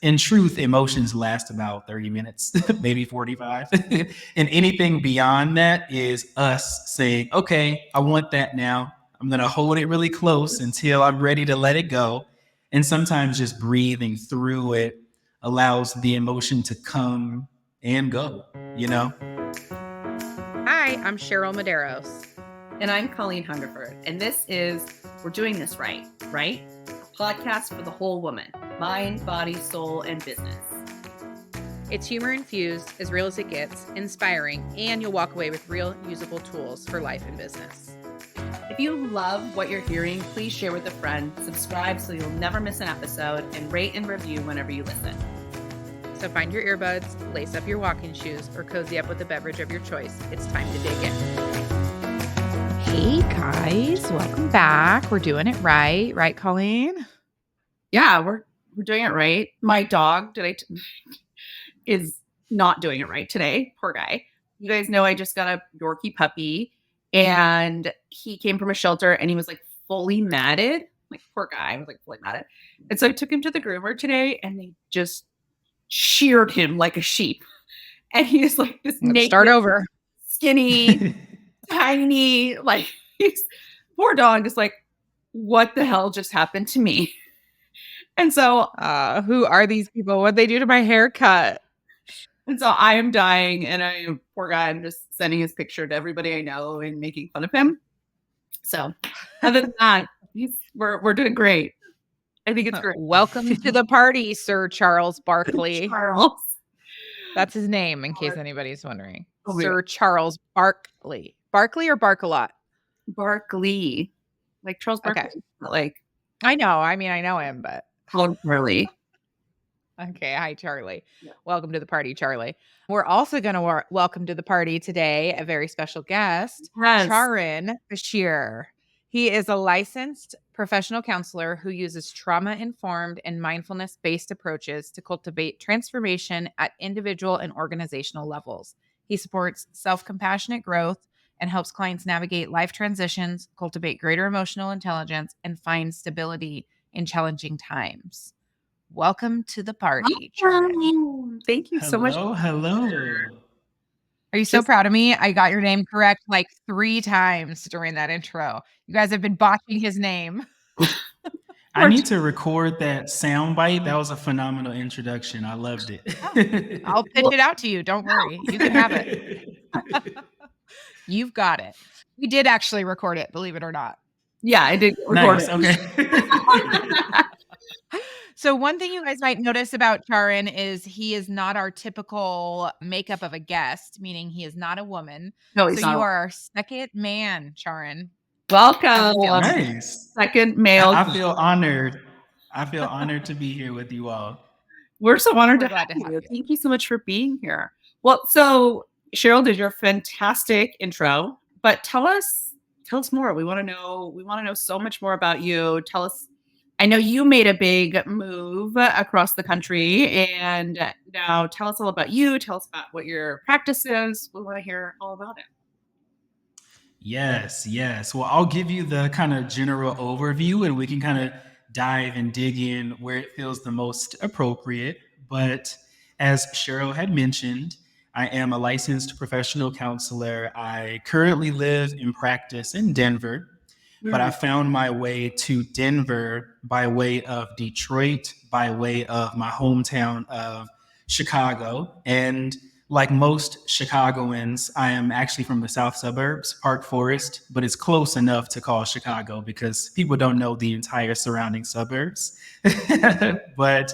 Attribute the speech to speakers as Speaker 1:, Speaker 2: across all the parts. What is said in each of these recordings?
Speaker 1: in truth, emotions last about 30 minutes, maybe 45. And anything beyond that is us saying, okay, I want that now. I'm going to hold it really close until I'm ready to let it go. And sometimes just breathing through it allows the emotion to come and go, you know?
Speaker 2: Hi, I'm Cheryl Medeiros.
Speaker 3: And I'm Colleen Hungerford. And this is We're Doing This Right, right? A podcast for the whole woman, mind, body, soul, and business.
Speaker 2: It's humor infused, as real as it gets, inspiring, and you'll walk away with real usable tools for life and business.
Speaker 3: If you love what you're hearing, please share with a friend, subscribe so you'll never miss an episode, and rate and review whenever you listen.
Speaker 2: So find your earbuds, lace up your walking shoes, or cozy up with a beverage of your choice. It's time to dig in. Hey guys, welcome back. We're doing it right. Right, Colleen?
Speaker 3: Yeah, we're doing it right. My dog is not doing it right today. Poor guy. You guys know I just got a Yorkie puppy and he came from a shelter and he was like fully matted. Like, poor guy. I was like fully matted. And so I took him to the groomer today and they just sheared him like a sheep. And he's like this
Speaker 2: Let's
Speaker 3: naked,
Speaker 2: start over.
Speaker 3: skinny, tiny, like he's poor dog is like, what the hell just happened to me? And so
Speaker 2: who are these people? What'd they do to my haircut?
Speaker 3: And so I am dying, and poor guy, I'm just sending his picture to everybody I know and making fun of him. So other than that, we're doing great. I think it's great.
Speaker 2: Welcome to the party, Sir Charles Barkley.
Speaker 3: Charles.
Speaker 2: That's his name, in case anybody's wondering.
Speaker 3: Oh,
Speaker 2: Sir Charles Barkley. Barkley or Barkalot?
Speaker 3: Barkley. Like Charles Barkley.
Speaker 2: Okay.
Speaker 3: Like
Speaker 2: I know. I mean, I know him, but
Speaker 3: Charlie.
Speaker 2: Okay. Hi, Charlie.
Speaker 3: Yeah.
Speaker 2: Welcome to the party, Charlie. We're also going to welcome to the party today a very special guest,
Speaker 3: Yes.
Speaker 2: Charan Bashir. He is a licensed professional counselor who uses trauma-informed and mindfulness-based approaches to cultivate transformation at individual and organizational levels. He supports self-compassionate growth and helps clients navigate life transitions, cultivate greater emotional intelligence, and find stability in challenging times. Welcome to the party, Charan.
Speaker 3: Thank you so much.
Speaker 1: Hello.
Speaker 2: Are you so proud of me? I got your name correct like 3 times during that intro. You guys have been botching his name.
Speaker 1: I need to record that soundbite. That was a phenomenal introduction. I loved it.
Speaker 2: I'll pitch it out to you. Don't worry. You can have it. You've got it. We did actually record it, believe it or not.
Speaker 3: Yeah, I did record it.
Speaker 1: Okay.
Speaker 2: So one thing you guys might notice about Charan is he is not our typical makeup of a guest, meaning he is not a woman.
Speaker 3: No, he's not.
Speaker 2: You are our second man, Charan.
Speaker 3: Welcome.
Speaker 1: Nice.
Speaker 3: Second male.
Speaker 1: I feel honored. I feel honored to be here with you all.
Speaker 3: We're so honored to have you. Thank you so much for being here. Well, so Cheryl did your fantastic intro, but tell us more. We want to know so much more about you. Tell us. I know you made a big move across the country, and now tell us all about you. Tell us about what your practice is. We want to hear all about it.
Speaker 1: Yes. Well, I'll give you the kind of general overview, and we can kind of dive and dig in where it feels the most appropriate. But as Cheryl had mentioned, I am a licensed professional counselor. I currently live in practice in Denver. But I found my way to Denver by way of Detroit, by way of my hometown of Chicago. And like most Chicagoans, I am actually from the south suburbs, Park Forest, but it's close enough to call Chicago because people don't know the entire surrounding suburbs. But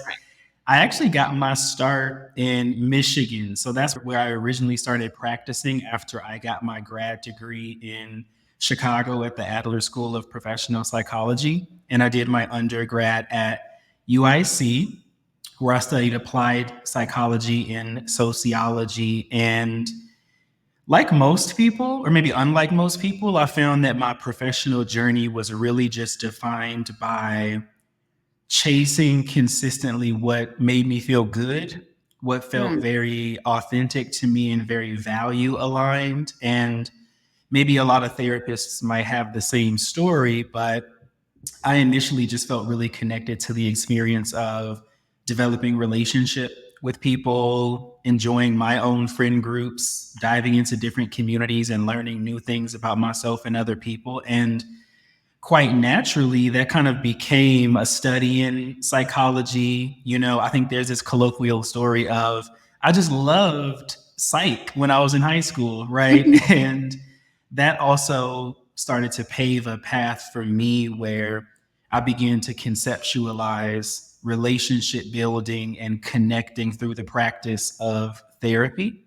Speaker 1: I actually got my start in Michigan. So that's where I originally started practicing after I got my grad degree in Chicago at the Adler School of Professional Psychology. And I did my undergrad at UIC, where I studied applied psychology and sociology. And like most people, or maybe unlike most people, I found that my professional journey was really just defined by chasing consistently what made me feel good, what felt very authentic to me and very value aligned. And maybe a lot of therapists might have the same story, but I initially just felt really connected to the experience of developing relationship with people, enjoying my own friend groups, diving into different communities and learning new things about myself and other people. And quite naturally, that kind of became a study in psychology. I think there's this colloquial story of I just loved psych when I was in high school, right? And that also started to pave a path for me where I began to conceptualize relationship building and connecting through the practice of therapy.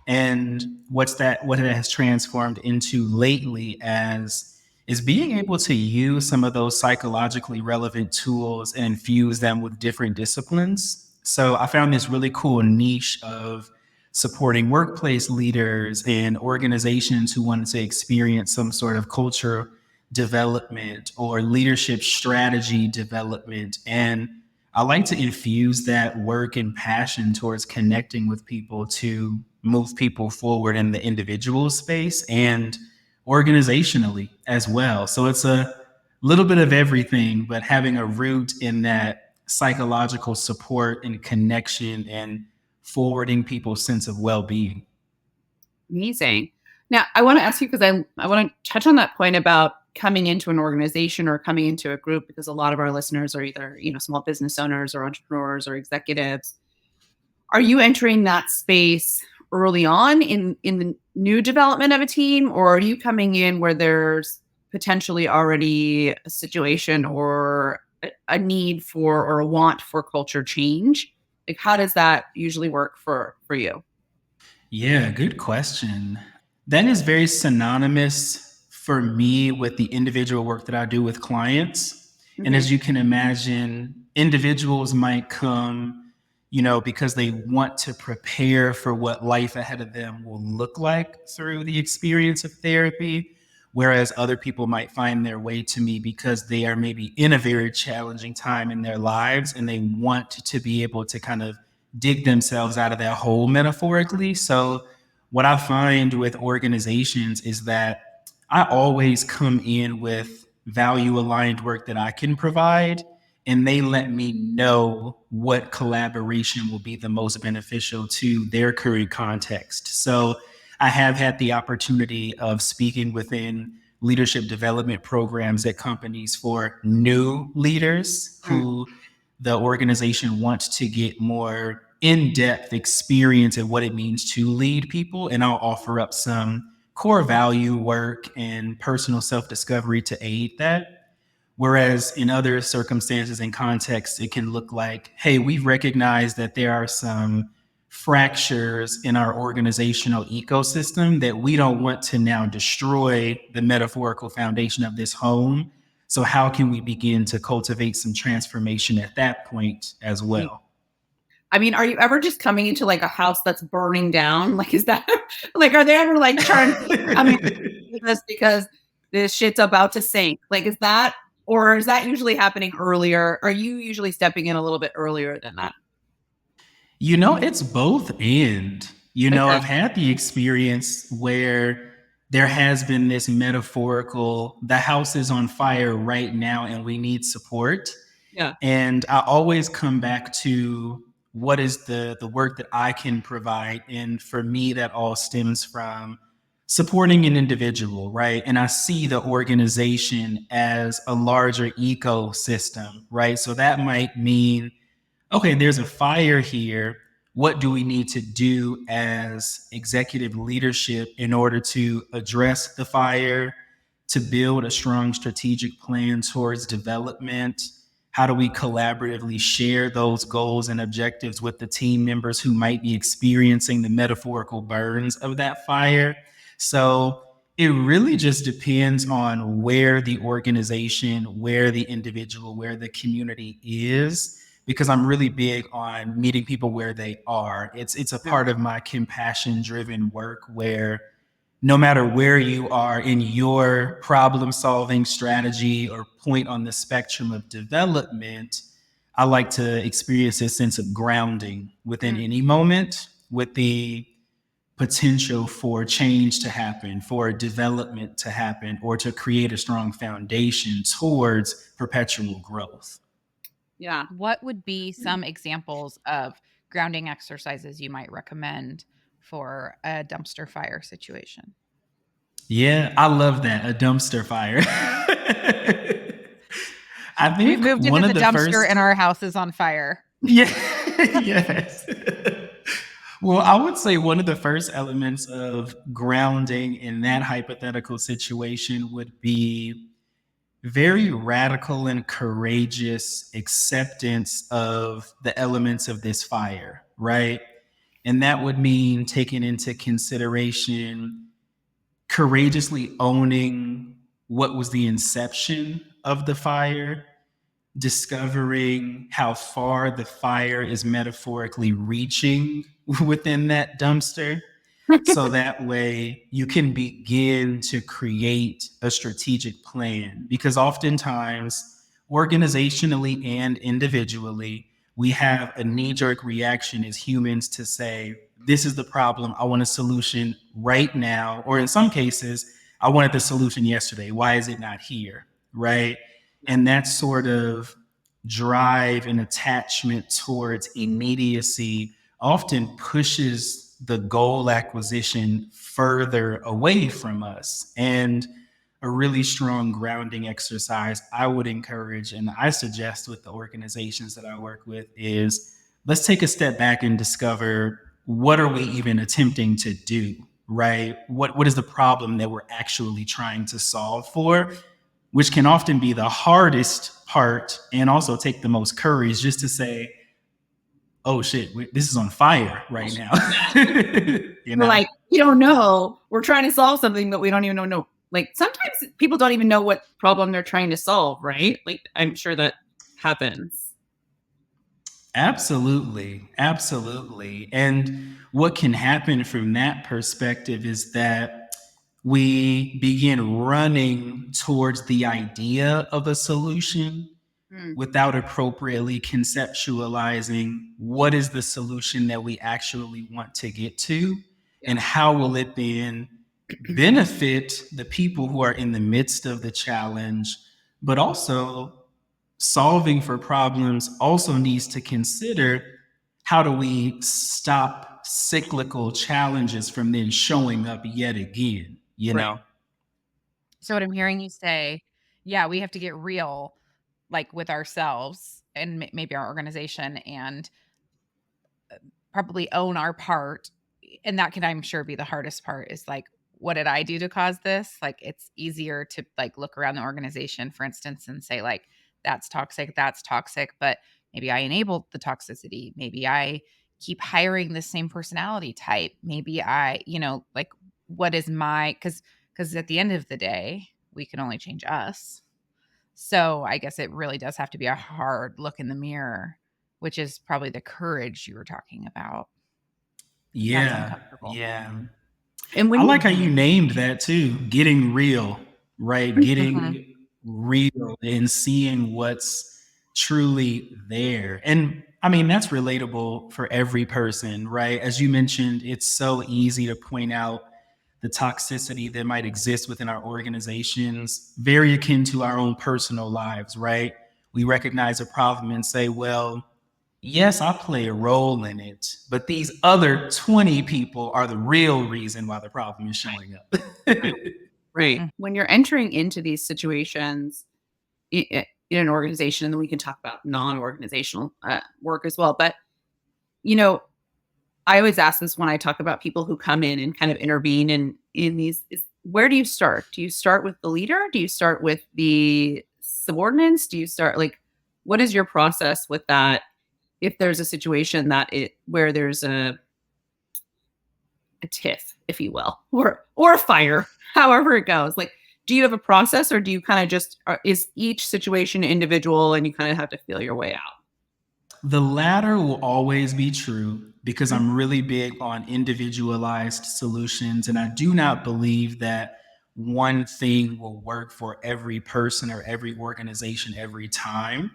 Speaker 1: And what it has transformed into lately as is being able to use some of those psychologically relevant tools and infuse them with different disciplines. So I found this really cool niche of supporting workplace leaders and organizations who wanted to experience some sort of culture development or leadership strategy development. And I like to infuse that work and passion towards connecting with people to move people forward in the individual space and organizationally as well. So it's a little bit of everything, but having a root in that psychological support and connection and forwarding people's sense of well being.
Speaker 3: Amazing. Now, I want to ask you because I want to touch on that point about coming into an organization or coming into a group because a lot of our listeners are either, small business owners or entrepreneurs or executives. Are you entering that space early on in the new development of a team, or are you coming in where there's potentially already a situation or a need for or a want for culture change? Like, how does that usually work for you?
Speaker 1: Yeah, good question. That is very synonymous for me with the individual work that I do with clients. And
Speaker 3: Mhm.
Speaker 1: as you can imagine, individuals might come, because they want to prepare for what life ahead of them will look like through the experience of therapy. Whereas other people might find their way to me because they are maybe in a very challenging time in their lives and they want to be able to kind of dig themselves out of that hole metaphorically. So, what I find with organizations is that I always come in with value aligned work that I can provide, and they let me know what collaboration will be the most beneficial to their current context. So, I have had the opportunity of speaking within leadership development programs at companies for new leaders
Speaker 3: Mm.
Speaker 1: who the organization wants to get more in-depth experience in what it means to lead people, and I'll offer up some core value work and personal self-discovery to aid that. Whereas in other circumstances and contexts, it can look like, hey, we've recognized that there are some fractures in our organizational ecosystem that we don't want to now destroy the metaphorical foundation of this home. So, how can we begin to cultivate some transformation at that point as well?
Speaker 3: I mean, are you ever just coming into like a house that's burning down? Like, is that like, are they ever like, Charan, come in with this because this shit's about to sink? Like, is that, or is that usually happening earlier? Are you usually stepping in a little bit earlier than that?
Speaker 1: It's both and.
Speaker 3: Okay.
Speaker 1: I've had the experience where there has been this metaphorical, the house is on fire right now and we need support.
Speaker 3: Yeah.
Speaker 1: And I always come back to what is the work that I can provide. And for me, that all stems from supporting an individual, right? And I see the organization as a larger ecosystem, right? So that might mean, okay, there's a fire here. What do we need to do as executive leadership in order to address the fire, to build a strong strategic plan towards development? How do we collaboratively share those goals and objectives with the team members who might be experiencing the metaphorical burns of that fire? So it really just depends on where the organization, where the individual, where the community is, because I'm really big on meeting people where they are. It's a
Speaker 3: Yeah.
Speaker 1: part of my compassion driven work where no matter where you are in your problem solving strategy or point on the spectrum of development, I like to experience a sense of grounding within
Speaker 3: Mm.
Speaker 1: any moment with the potential for change to happen, for development to happen, or to create a strong foundation towards perpetual growth.
Speaker 3: Yeah.
Speaker 2: What would be some examples of grounding exercises you might recommend for a dumpster fire situation?
Speaker 1: Yeah, I love that. A dumpster fire. I
Speaker 2: We've
Speaker 1: think
Speaker 2: moved into
Speaker 1: one
Speaker 2: the
Speaker 1: of the
Speaker 2: dumpster
Speaker 1: first,
Speaker 2: and our house is on fire.
Speaker 1: yeah, yes. Well, I would say one of the first elements of grounding in that hypothetical situation would be very radical and courageous acceptance of the elements of this fire, right? And that would mean taking into consideration courageously owning what was the inception of the fire, discovering how far the fire is metaphorically reaching within that dumpster. So that way you can begin to create a strategic plan. Because oftentimes, organizationally and individually, we have a knee jerk reaction as humans to say, this is the problem. I want a solution right now. Or in some cases, I wanted the solution yesterday. Why is it not here? Right. And that sort of drive and attachment towards immediacy often pushes the goal acquisition further away from us. And a really strong grounding exercise I would encourage and I suggest with the organizations that I work with is let's take a step back and discover what are we even attempting to do, right? What is the problem that we're actually trying to solve for? Which can often be the hardest part and also take the most courage just to say, oh shit, this is on fire right now. You
Speaker 3: We're
Speaker 1: know?
Speaker 3: like, we don't know. We're trying to solve something, but we don't even know. No, like sometimes people don't even know what problem they're trying to solve, right? Like I'm sure that happens.
Speaker 1: Absolutely. Absolutely. And what can happen from that perspective is that we begin running towards the idea of a solution
Speaker 3: Mm.
Speaker 1: without appropriately conceptualizing what is the solution that we actually want to get to
Speaker 3: Yeah.
Speaker 1: and how will it then benefit the people who are in the midst of the challenge, but also solving for problems also needs to consider how do we stop cyclical challenges from then showing up yet again, you
Speaker 3: Right.
Speaker 1: know?
Speaker 2: So what I'm hearing you say, yeah, we have to get real, like with ourselves and maybe our organization, and probably own our part. And that can, I'm sure, be the hardest part is like, what did I do to cause this? Like, it's easier to like look around the organization, for instance, and say, like, that's toxic, that's toxic. But maybe I enabled the toxicity. Maybe I keep hiring the same personality type. Maybe I, like, what is my, because at the end of the day, we can only change us. So I guess it really does have to be a hard look in the mirror, which is probably the courage you were talking about. That's
Speaker 1: Yeah,
Speaker 2: uncomfortable.
Speaker 1: yeah.
Speaker 3: And
Speaker 1: I
Speaker 3: when
Speaker 1: like how you named that too, getting real, right?
Speaker 2: Mhm.
Speaker 1: Getting real and seeing what's truly there. And I mean, that's relatable for every person, right? As you mentioned, it's so easy to point out the toxicity that might exist within our organizations, very akin to our own personal lives, right? We recognize a problem and say, well, yes, I play a role in it, but these other 20 people are the real reason why the problem is showing up.
Speaker 3: right,
Speaker 2: Mm.
Speaker 3: when you're entering into these situations in an organization, and then we can talk about non-organizational work as well. But you know, I always ask this when I talk about people who come in and kind of intervene in these is where do you start? Do you start with the leader? Do you start with the subordinates? Do you start like what is your process with that if there's a situation that it where there's a tiff, if you will, or a fire, however it goes. Like, do you have a process or do you kind of just is each situation individual and you kind of have to feel your way out?
Speaker 1: The latter will always be true because
Speaker 3: Mhm.
Speaker 1: I'm really big on individualized solutions. And I do not believe that one thing will work for every person or every organization every time.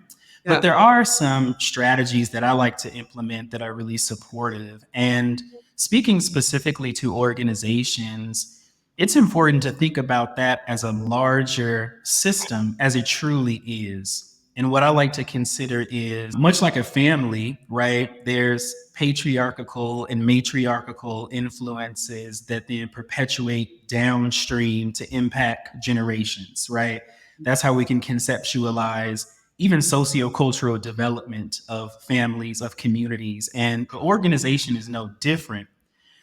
Speaker 1: But
Speaker 3: Yeah.
Speaker 1: there are some strategies that I like to implement that are really supportive. And speaking specifically to organizations, it's important to think about that as a larger system as it truly is. And what I like to consider is much like a family, right? There's patriarchal and matriarchal influences that then perpetuate downstream to impact generations, right? That's how we can conceptualize even sociocultural development of families, of communities. And the organization is no different.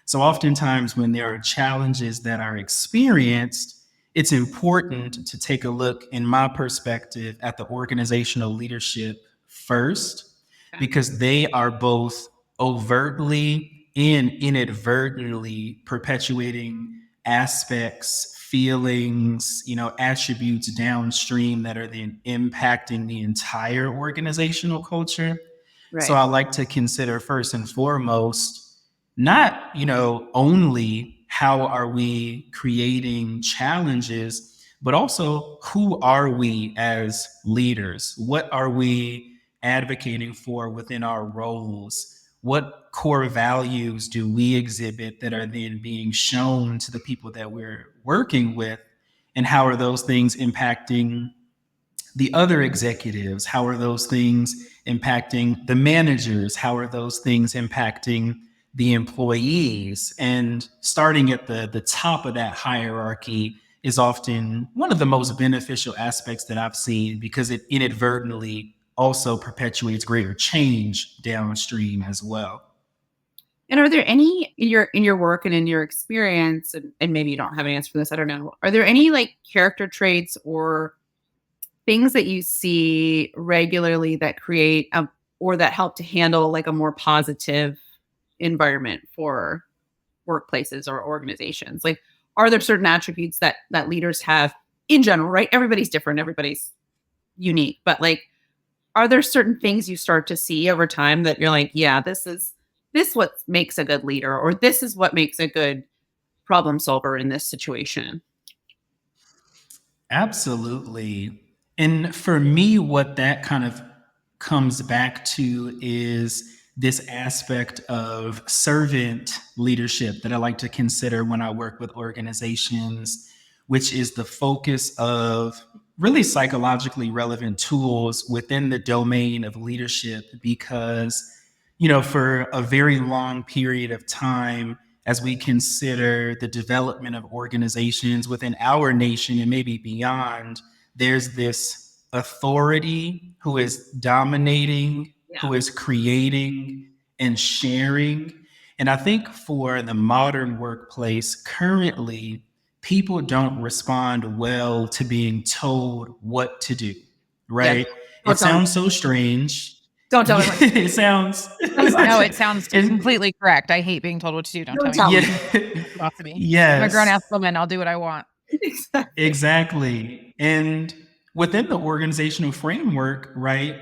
Speaker 1: So oftentimes when there are challenges that are experienced, it's important to take a look, in my perspective, at the organizational leadership first, because they are both overtly and inadvertently perpetuating aspects, feelings, attributes downstream that are then impacting the entire organizational culture. So
Speaker 3: Right.
Speaker 1: I like to consider first and foremost not, only how are we creating challenges, but also who are we as leaders? What are we advocating for within our roles? What core values do we exhibit that are then being shown to the people that we're working with? And how are those things impacting the other executives? How are those things impacting the managers? How are those things impacting the employees? And starting at the top of that hierarchy is often one of the most beneficial aspects that I've seen, because it inadvertently also perpetuates greater change downstream as well.
Speaker 3: And are there any in your work and in your experience, and maybe you don't have an answer for this, I don't know. Are there any like character traits or things that you see regularly that create or that help to handle like a more positive environment for workplaces or organizations? Like, are there certain attributes that leaders have in general, right? Everybody's different, everybody's unique, but like, are there certain things you start to see over time that you're like, yeah, this what makes a good leader, or this is what makes a good problem solver in this situation?
Speaker 1: Absolutely. And for me, what that kind of comes back to is this aspect of servant leadership that I like to consider when I work with organizations, which is the focus of really psychologically relevant tools within the domain of leadership. Because, for a very long period of time, as we consider the development of organizations within our nation and maybe beyond, there's this authority who is dominating,
Speaker 3: Yeah.
Speaker 1: who is creating and sharing. And I think for the modern workplace currently, people don't respond well to being told what to do,
Speaker 3: Yes.
Speaker 1: right? It
Speaker 3: Don't tell me.
Speaker 1: sounds so strange.
Speaker 3: Don't tell me
Speaker 1: Yeah,
Speaker 3: what.
Speaker 1: it sounds.
Speaker 2: No, it sounds
Speaker 1: it,
Speaker 2: completely correct. I hate being told what to do. Don't tell
Speaker 3: Don't
Speaker 2: me
Speaker 3: tell
Speaker 2: what to
Speaker 3: me.
Speaker 2: do.
Speaker 1: yeah,
Speaker 2: It's off to me. I'm a grown
Speaker 1: yes.
Speaker 2: ass woman. I'll do what I want.
Speaker 3: Exactly.
Speaker 1: Exactly. And within the organizational framework, right,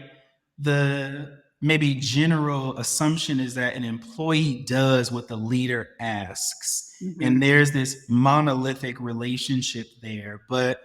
Speaker 1: the maybe general assumption is that an employee does what the leader asks.
Speaker 3: Mhm.
Speaker 1: And there's this monolithic relationship there. But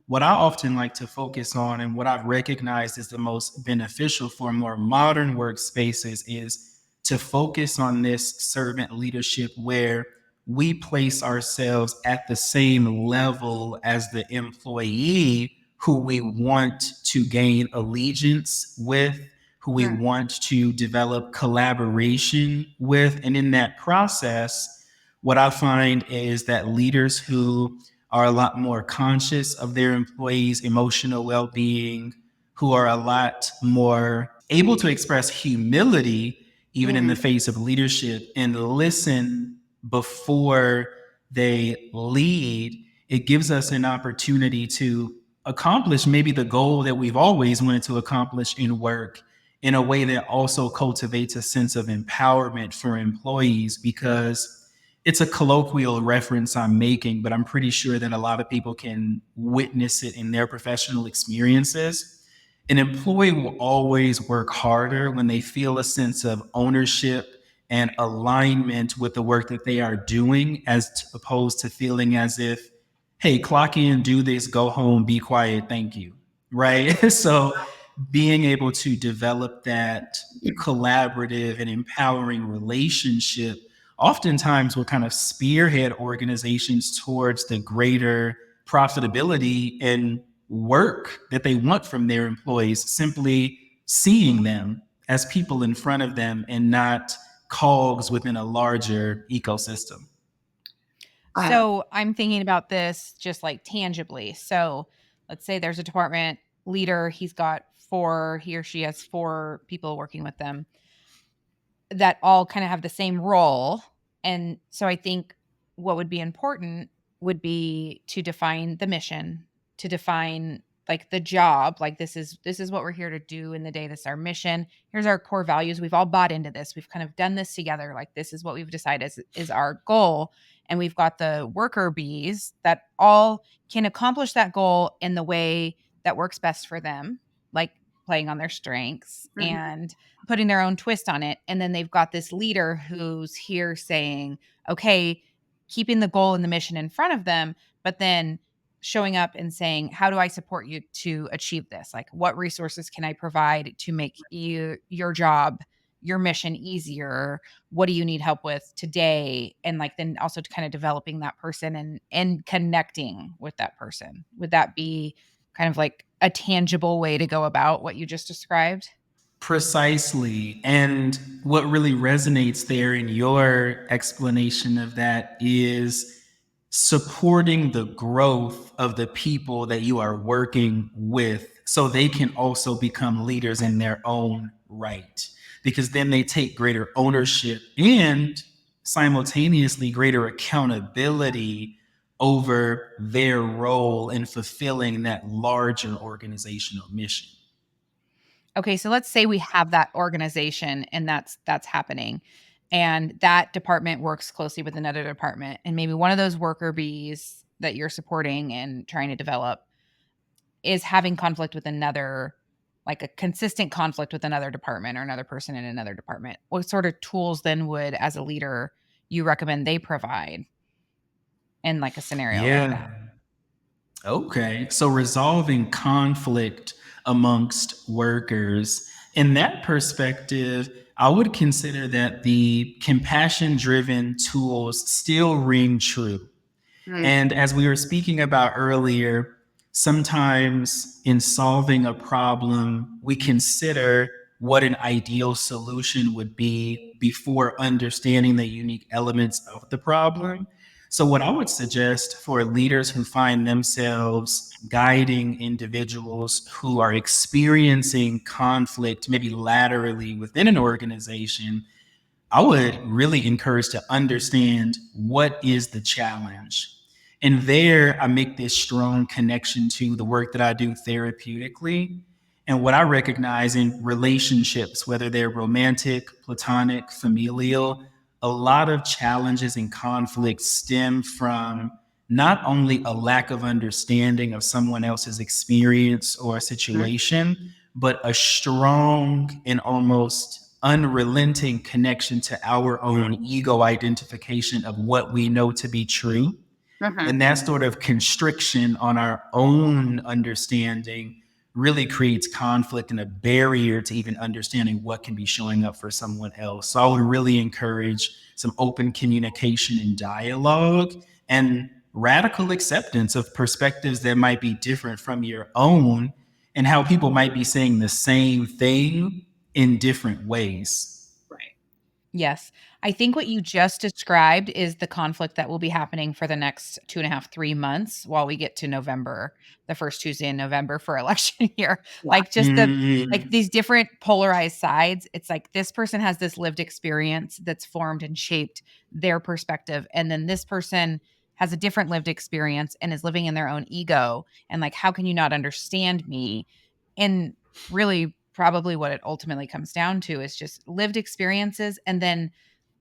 Speaker 1: what I often like to focus on, and what I've recognized is the most beneficial for more modern workspaces, is to focus on this servant leadership where we place ourselves at the same level as the employee who we want to gain allegiance with, who we
Speaker 3: Right.
Speaker 1: want to develop collaboration with. And in that process, what I find is that leaders who are a lot more conscious of their employees' emotional well being, who are a lot more able to express humility, even in the
Speaker 3: Mhm.
Speaker 1: face of leadership, and listen before they lead, it gives us an opportunity to accomplish maybe the goal that we've always wanted to accomplish in work, in a way that also cultivates a sense of empowerment for employees. Because it's a colloquial reference I'm making, but I'm pretty sure that a lot of people can witness it in their professional experiences. An employee will always work harder when they feel a sense of ownership and alignment with the work that they are doing, as opposed to feeling as if, hey, clock in, do this, go home, be quiet, thank you. Right. So being able to develop that collaborative and empowering relationship oftentimes will kind of spearhead organizations towards the greater profitability and work that they want from their employees, simply seeing them as people in front of them and not cogs within a larger ecosystem.
Speaker 2: So I'm thinking about this just like tangibly. So let's say there's a department leader, he or she has 4 people working with them that all kind of have the same role. And so I think what would be important would be to define the mission, to define like the job, like this is what we're here to do in the day. This is our mission. Here's our core values. We've all bought into this. We've kind of done this together. Like this is what we've decided is our goal. And we've got the worker bees that all can accomplish that goal in the way that works best for them, like playing on their strengths and putting their own twist on it. And then they've got this leader who's here saying, okay, keeping the goal and the mission in front of them, but then showing up and saying, how do I support you to achieve this? Like, what resources can I provide to make your job, your mission easier? What do you need help with today? And like, then also to kind of developing that person and connecting with that person. Would that be kind of like a tangible way to go about what you just described?
Speaker 1: Precisely. And what really resonates there in your explanation of that is supporting the growth of the people that you are working with so they can also become leaders in their own right. Because then they take greater ownership and simultaneously greater accountability over their role in fulfilling that larger organizational mission.
Speaker 2: Okay, so let's say we have that organization and that's happening. And that department works closely with another department. And maybe one of those worker bees that you're supporting and trying to develop is having conflict with another, like a consistent conflict with another department or another person in another department. What sort of tools then would, as a leader, you recommend they provide in like a scenario like
Speaker 1: Yeah.
Speaker 2: that?
Speaker 1: Okay. So resolving conflict amongst workers, in that perspective, I would consider that the compassion driven tools still ring true. And as we were speaking about earlier, sometimes in solving a problem, we consider what an ideal solution would be before understanding the unique elements of the problem. So, what I would suggest for leaders who find themselves guiding individuals who are experiencing conflict, maybe laterally within an organization, I would really encourage to understand what is the challenge. And there, I make this strong connection to the work that I do therapeutically and what I recognize in relationships, whether they're romantic, platonic, familial. A lot of challenges and conflicts stem from not only a lack of understanding of someone else's experience or situation, but a strong and almost unrelenting connection to our own ego identification of what we know to be true. And that sort of constriction on our own understanding really creates conflict and a barrier to even understanding what can be showing up for someone else. So I would really encourage some open communication and dialogue and radical acceptance of perspectives that might be different from your own and how people might be saying the same thing in different ways.
Speaker 2: Yes. I think what you just described is the conflict that will be happening for the next 2.5, 3 months while we get to November, the first Tuesday in November for election year. Like just like these different polarized sides. It's like this person has this lived experience that's formed and shaped their perspective. And then this person has a different lived experience and is living in their own ego. And like, how can you not understand me? And really probably what it ultimately comes down to is just lived experiences, and then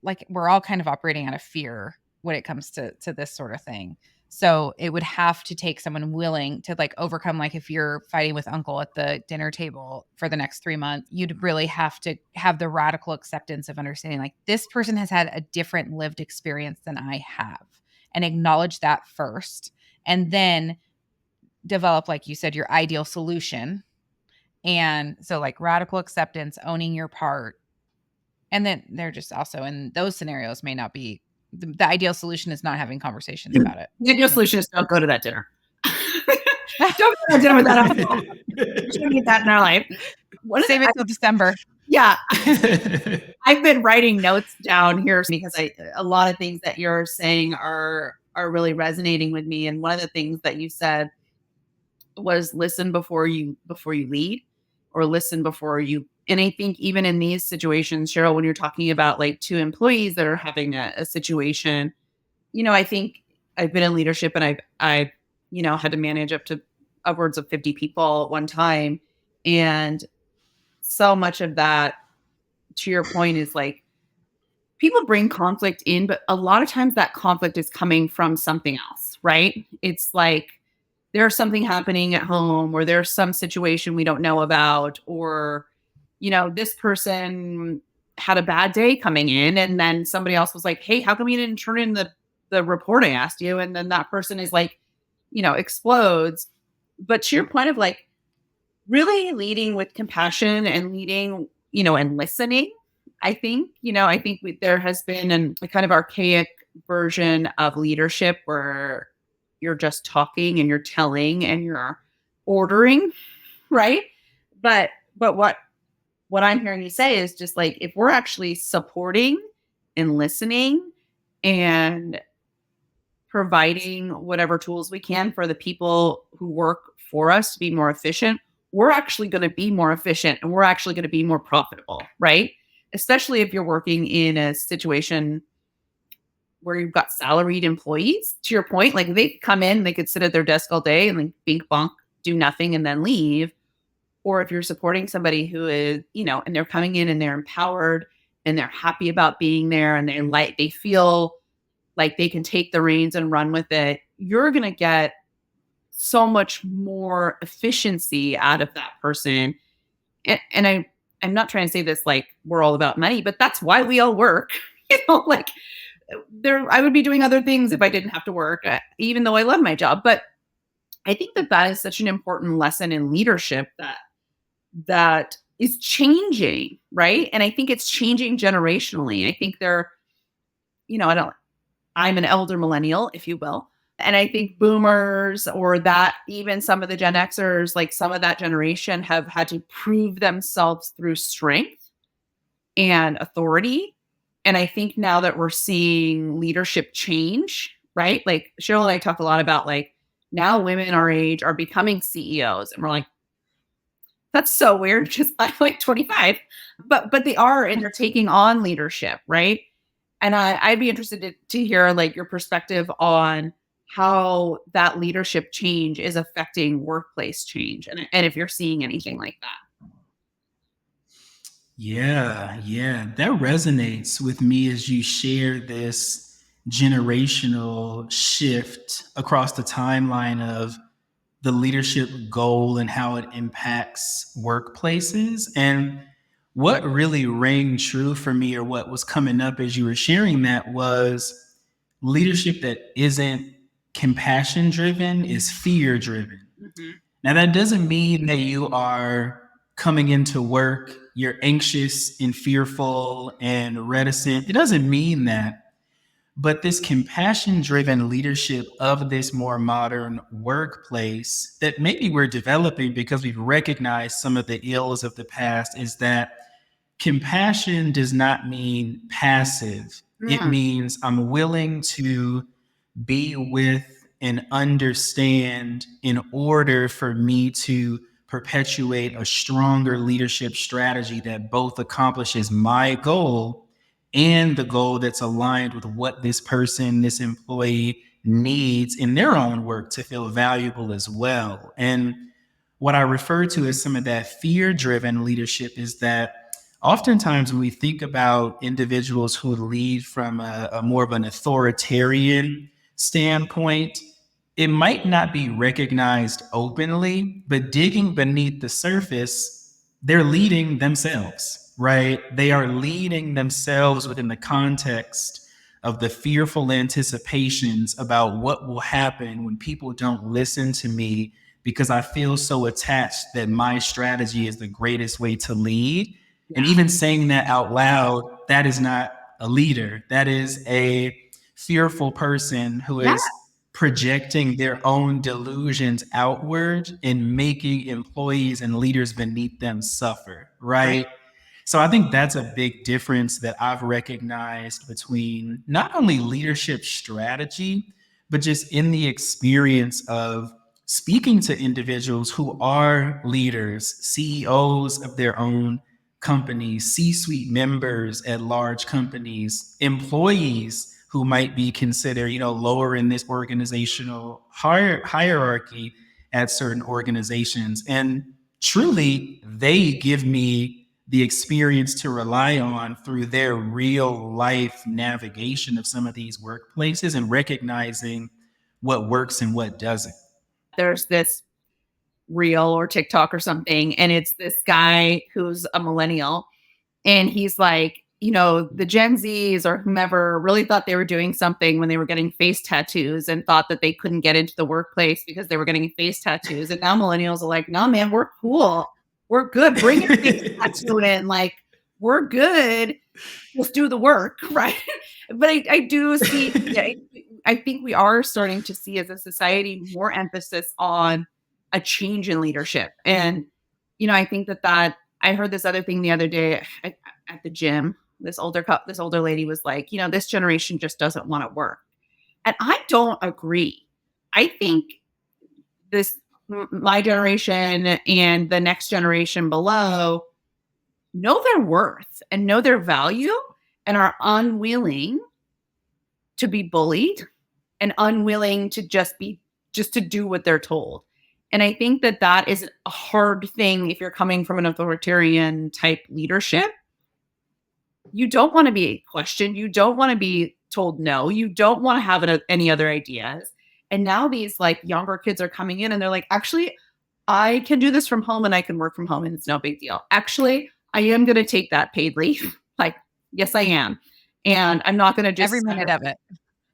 Speaker 2: like we're all kind of operating out of fear when it comes to this sort of thing. So it would have to take someone willing to like overcome, like if you're fighting with uncle at the dinner table for the next 3 months, you'd really have to have the radical acceptance of understanding like this person has had a different lived experience than I have, and acknowledge that first, and then develop, like you said, your ideal solution. And so like radical acceptance, owning your part. And then they're just also in those scenarios may not be the ideal solution is not having conversations about it.
Speaker 3: The ideal solution is don't go to that dinner. Don't get dinner with that. We should need that in our life.
Speaker 2: Save it till December.
Speaker 3: Yeah. I've been writing notes down here because a lot of things that you're saying are really resonating with me. And one of the things that you said was listen before you lead, or listen before you. And I think even in these situations, Cheryl, when you're talking about like two employees that are having a situation, I think I've been in leadership, and I've had to manage up to upwards of 50 people at one time. And so much of that, to your point, is like people bring conflict in, but a lot of times that conflict is coming from something else, right? It's like there's something happening at home, or there's some situation we don't know about, or, this person had a bad day coming in, and then somebody else was like, hey, how come you didn't turn in the report I asked you? And then that person is like, explodes. But to your point of like really leading with compassion and leading, and listening, there has been a kind of archaic version of leadership where you're just talking and you're telling and you're ordering, right? But what I'm hearing you say is just like, if we're actually supporting and listening and providing whatever tools we can for the people who work for us to be more efficient, we're actually going to be more efficient, and we're actually going to be more profitable, right? Especially if you're working in a situation where you've got salaried employees. To your point, like they come in, they could sit at their desk all day and like bink bonk, do nothing, and then leave. Or if you're supporting somebody who is, and they're coming in and they're empowered and they're happy about being there, and they feel like they can take the reins and run with it, you're going to get so much more efficiency out of that person. And I'm not trying to say this like we're all about money, but that's why we all work. Like I would be doing other things if I didn't have to work, even though I love my job. But I think that is such an important lesson in leadership that is changing, right? And I think it's changing generationally. I think I'm an elder millennial, if you will. And I think boomers, or that even some of the Gen Xers, like some of that generation, have had to prove themselves through strength and authority. And I think now that we're seeing leadership change, right? Like Cheryl and I talk a lot about like now women our age are becoming CEOs, and we're like, that's so weird because I'm like 25, but they are, and they're taking on leadership, right? And I'd be interested to hear like your perspective on how that leadership change is affecting workplace change, and if you're seeing anything like that.
Speaker 1: Yeah, that resonates with me as you share this generational shift across the timeline of the leadership goal and how it impacts workplaces. And what really rang true for me, or what was coming up as you were sharing that, was leadership that isn't compassion driven is fear driven. Mm-hmm. Now, that doesn't mean that you are coming into work, you're anxious and fearful and reticent. It doesn't mean that. But this compassion driven leadership of this more modern workplace that maybe we're developing because we've recognized some of the ills of the past is that compassion does not mean passive. It means I'm willing to be with and understand in order for me to perpetuate a stronger leadership strategy that both accomplishes my goal and the goal that's aligned with what this person, this employee needs in their own work to feel valuable as well. And what I refer to as some of that fear-driven leadership is that oftentimes when we think about individuals who lead from a more of an authoritarian standpoint, it might not be recognized openly, but digging beneath the surface, they're leading themselves, right? They are leading themselves within the context of the fearful anticipations about what will happen when people don't listen to me because I feel so attached that my strategy is the greatest way to lead. Yeah. And even saying that out loud, that is not a leader. That is a fearful person who is projecting their own delusions outward and making employees and leaders beneath them suffer,
Speaker 3: Right.
Speaker 1: right? So I think that's a big difference that I've recognized between not only leadership strategy, but just in the experience of speaking to individuals who are leaders, CEOs of their own companies, C suite members at large companies, employees who might be considered, lower in this organizational hierarchy at certain organizations. And truly, they give me the experience to rely on through their real life navigation of some of these workplaces and recognizing what works and what doesn't.
Speaker 3: There's this reel or TikTok or something, and it's this guy who's a millennial, and he's like, the Gen Zs or whomever really thought they were doing something when they were getting face tattoos and thought that they couldn't get into the workplace because they were getting face tattoos. And now millennials are like, no, man, we're cool. We're good. Bring a face tattoo in. Like, we're good. Let's do the work. Right. But I do see, I think we are starting to see as a society more emphasis on a change in leadership. And, I think that I heard this other thing the other day at the gym. This older lady was like, this generation just doesn't want to work. And I don't agree. I think my generation and the next generation below know their worth and know their value and are unwilling to be bullied and unwilling to just to do what they're told. And I think that is a hard thing if you're coming from an authoritarian type leadership. You don't want to be questioned. You don't want to be told no. You don't want to have any other ideas. And now these like younger kids are coming in and they're like, actually, I can do this from home and I can work from home and it's no big deal. Actually, I am going to take that paid leave. Like, yes, I am. And I'm not going to just
Speaker 2: every minute of it.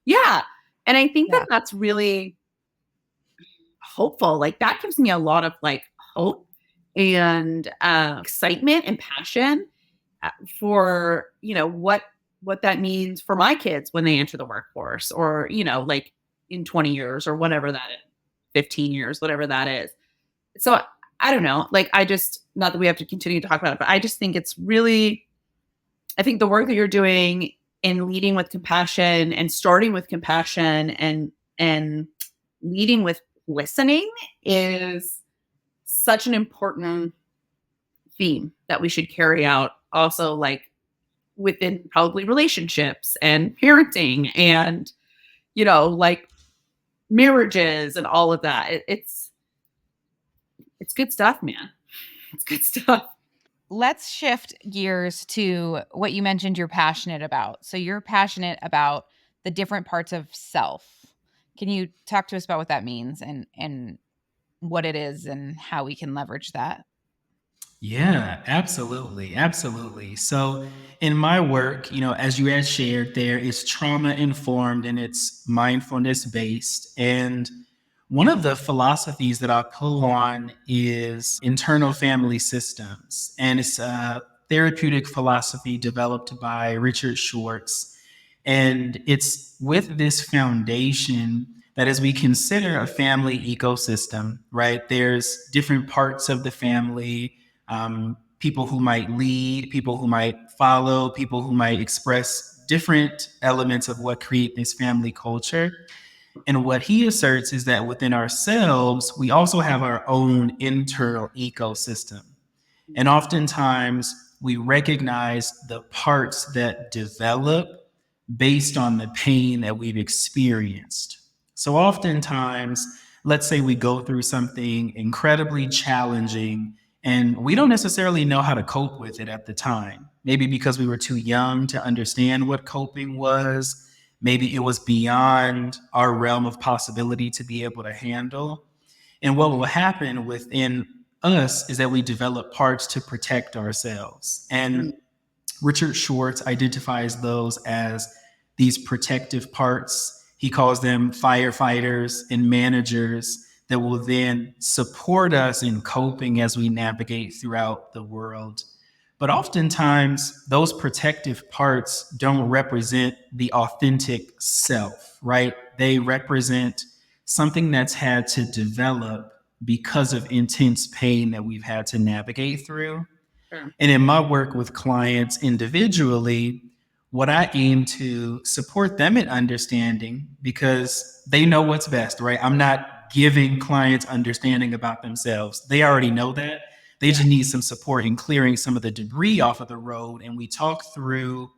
Speaker 3: Yeah. And I think that's really hopeful. Like that gives me a lot of like hope and excitement and passion for, what that means for my kids when they enter the workforce or, like in 20 years or whatever that is, 15 years, whatever that is. So I don't know, like, not that we have to continue to talk about it, but I just think it's really, I think the work that you're doing in leading with compassion and starting with compassion and leading with listening is such an important theme that we should carry out also, like within probably relationships and parenting and, like marriages and all of that. It's good stuff, man. It's good stuff.
Speaker 2: Let's shift gears to what you mentioned you're passionate about. So you're passionate about the different parts of self. Can you talk to us about what that means and what it is and how we can leverage that?
Speaker 1: Yeah, absolutely. Absolutely. So, in my work, as you had shared, there is trauma informed and it's mindfulness based. And one of the philosophies that I pull on is internal family systems. And it's a therapeutic philosophy developed by Richard Schwartz. And it's with this foundation that as we consider a family ecosystem, right, there's different parts of the family, people who might lead, people who might follow, people who might express different elements of what create this family culture. And what he asserts is that within ourselves, we also have our own internal ecosystem. And oftentimes we recognize the parts that develop based on the pain that we've experienced. So oftentimes, let's say we go through something incredibly challenging and we don't necessarily know how to cope with it at the time. Maybe because we were too young to understand what coping was. Maybe it was beyond our realm of possibility to be able to handle. And what will happen within us is that we develop parts to protect ourselves. And Richard Schwartz identifies those as these protective parts. He calls them firefighters and managers that will then support us in coping as we navigate throughout the world. But oftentimes, those protective parts don't represent the authentic self, right? They represent something that's had to develop because of intense pain that we've had to navigate through.
Speaker 3: Sure.
Speaker 1: And in my work with clients individually, what I aim to support them in understanding because they know what's best, right? I'm not giving clients understanding about themselves. They already know that. They just need some support in clearing some of the debris off of the road. And we talk through